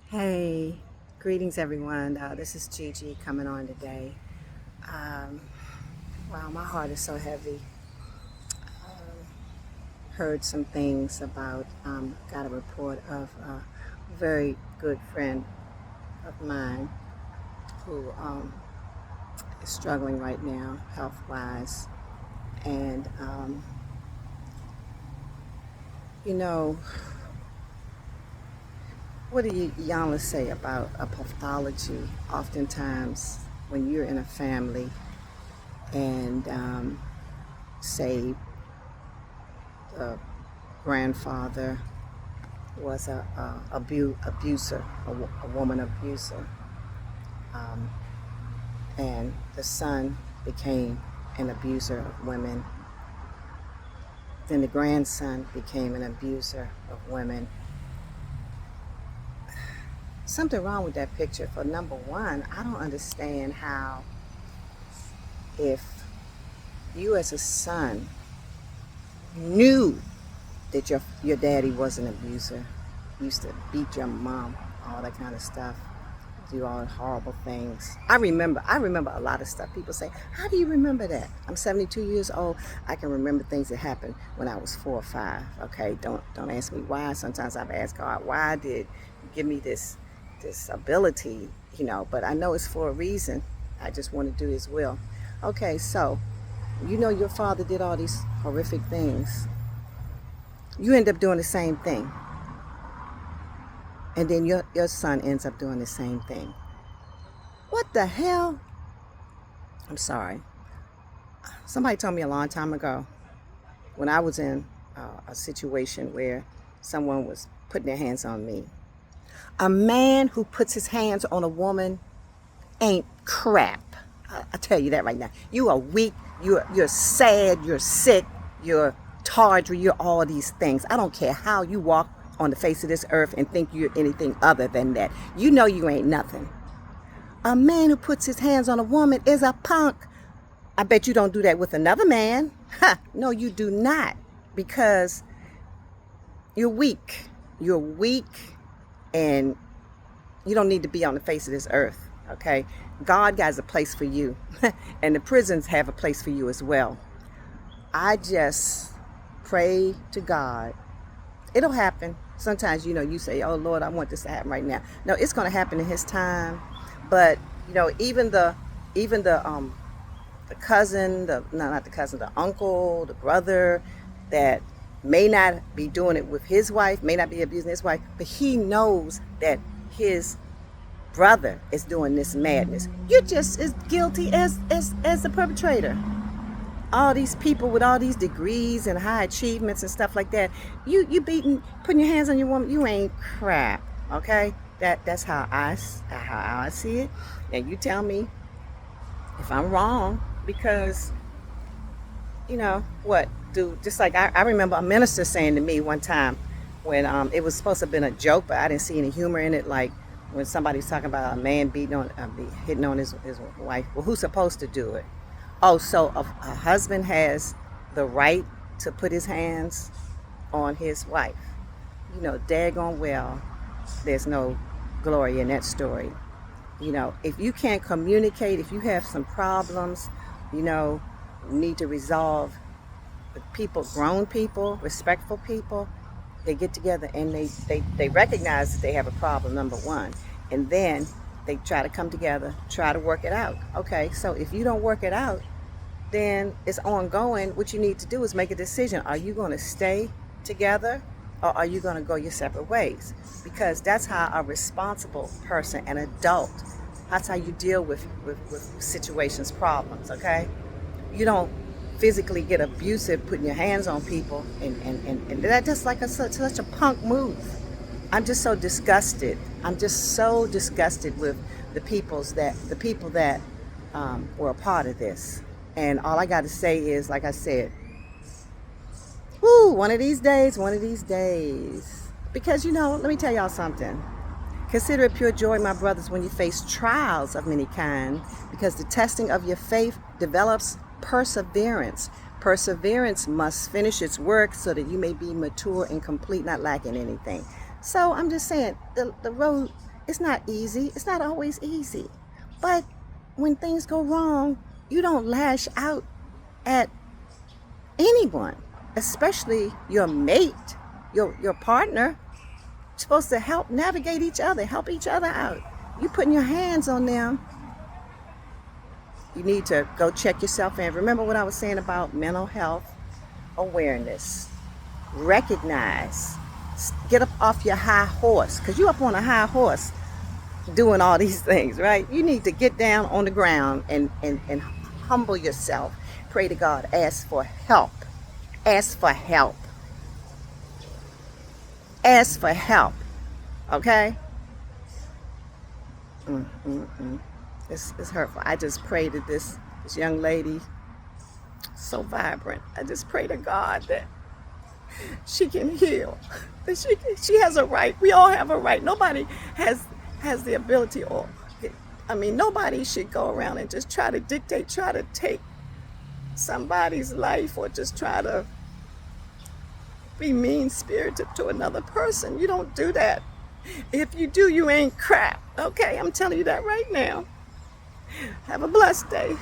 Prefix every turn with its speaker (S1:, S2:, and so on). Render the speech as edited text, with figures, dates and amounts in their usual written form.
S1: Hey, greetings everyone. This is Gigi coming on today. Um, wow, my heart is so heavy. Heard some things about, got a report of a very good friend of mine who is struggling right now, health wise. And, you know, what do y'all say about a pathology? Oftentimes, when you're in a family and say the grandfather was abuser, a woman abuser, um, and the son became an abuser of women. Then the grandson became an abuser of women. Something wrong with that picture. For number one, I don't understand how, if you as a son knew that your daddy was an abuser, used to beat your mom, all that kind of stuff, do all the horrible things. I remember a lot of stuff. People say, "How do you remember that?" I'm 72 years old. I can remember things that happened when I was 4 or 5. Okay, don't ask me why. Sometimes I've asked God, "Why did you give me this ability?" But I know it's for a reason. I just want to do His will. Okay, so your father did all these horrific things. You end up doing the same thing, and then your son ends up doing the same thing. What the hell? I'm sorry. Somebody told me a long time ago, when I was in a situation where someone was putting their hands on me, a man who puts his hands on a woman ain't crap. I tell you that right now. You are weak. You're sad. You're sick. You're tawdry. You're all these things. I don't care how you walk on the face of this earth and think you're anything other than that. You know you ain't nothing. A man who puts his hands on a woman is a punk. I bet you don't do that with another man. Ha! No, you do not, because you're weak. You're weak, and you don't need to be on the face of this earth, okay? God has a place for you, and the prisons have a place for you as well. I just pray to God. It'll happen. Sometimes, you say, "Oh, Lord, I want this to happen right now." No, it's going to happen in His time. But, even the cousin, no, not the cousin, the uncle, the brother that may not be doing it with his wife, may not be abusing his wife, but he knows that his brother is doing this madness. You're just as guilty as the perpetrator. All these people with all these degrees and high achievements and stuff like that, you putting your hands on your woman, you ain't crap. Okay, that's how I see it. And you tell me if I'm wrong, because what do just like I remember a minister saying to me one time, when it was supposed to have been a joke, but I didn't see any humor in it, like when somebody's talking about a man hitting on his wife. Well, who's supposed to do it? Oh, so a husband has the right to put his hands on his wife. Daggone well, there's no glory in that story. If you can't communicate, if you have some problems, need to resolve with people, grown people, respectful people, they get together and they recognize that they have a problem, number one. And then they try to come together, try to work it out. Okay, so if you don't work it out, then it's ongoing. What you need to do is make a decision. Are you going to stay together, or are you going to go your separate ways? Because that's how a responsible person, an adult, that's how you deal with situations, problems, okay? You don't physically get abusive putting your hands on people, and that's just like such a punk move. I'm just so disgusted. I'm just so disgusted with the people that were a part of this. And all I got to say is, like I said, woo, one of these days. Because, let me tell y'all something. Consider it pure joy, my brothers, when you face trials of many kind, because the testing of your faith develops perseverance. Perseverance must finish its work so that you may be mature and complete, not lacking anything. So I'm just saying, the road It's not easy. It's not always easy. But when things go wrong, you don't lash out at anyone, especially your mate, your partner. You're supposed to help navigate each other, help each other out. You putting your hands on them, you need to go check yourself in. Remember what I was saying about mental health awareness. Recognize, get up off your high horse, because you up on a high horse doing all these things, right? You need to get down on the ground and humble yourself. Pray to God. Ask for help. Ask for help. Ask for help. Okay? It's hurtful. I just pray that this young lady, so vibrant, I just pray to God that she can heal. That she has a right. We all have a right. Nobody has the ability, or nobody should go around and just try to dictate, try to take somebody's life, or just try to be mean-spirited to another person. You don't do that. If you do, you ain't crap. Okay, I'm telling you that right now. Have a blessed day.